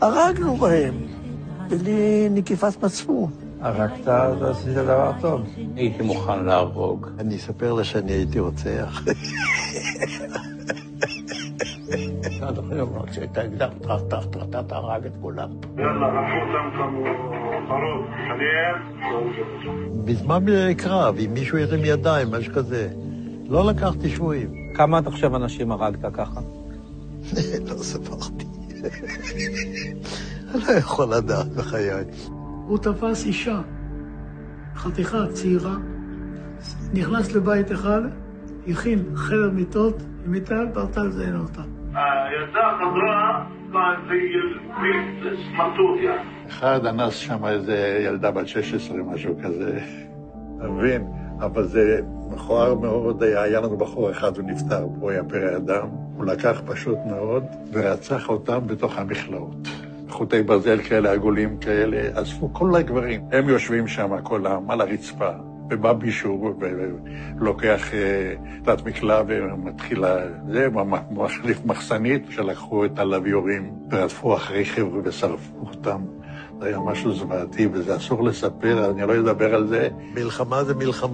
הרגנו בהם, בלי נקיפת מצפון. הרגת, אז עשית דבר טוב. הייתי מוכן להרוג. אני אספר לה שאני הייתי רוצח. עד היום רק שהייתה אקדח, טרטט, הרג את כולם. יאללה, רפו אותם כמו חרוב, חליהם. בזמן קרב, אם מישהו ירים ידיים, משהו כזה. לא לקחתי שבויים. כמה עד עכשיו אנשים הרגת ככה? לא ספרתי. אני לא יכול לדעת בחיי. הוא תפס אישה, חתיכה צעירה, נכנס לבית אחד, הכין חדר מיטות, עם מיטה, פרטה לזיין אותה. הילדה חזרה סמרטוטיה. אחד אנס שם איזה ילדה בת 16, משהו כזה. אתה מבין? אבל זה מכוער מאוד. היה לנו בחור אחד, הוא נפטר, הוא היה פרא אדם. הוא לקח פשוט מאוד ורצח אותם בתוך המכלאות. חוטי ברזל כאלה, עגולים כאלה, אספו כל הגברים. הם יושבים שם, כל העם, על הרצפה. ובא מישהו ולוקח תת מקלע ומתחיל זה, מחליף מחסנית, שלקחו את הלוויורים ורדפו אחרי חבר'ה ושרפו אותם. זה היה משהו זוועתי, וזה אסור לספר, אני לא אדבר על זה. מלחמה זה מלחמה.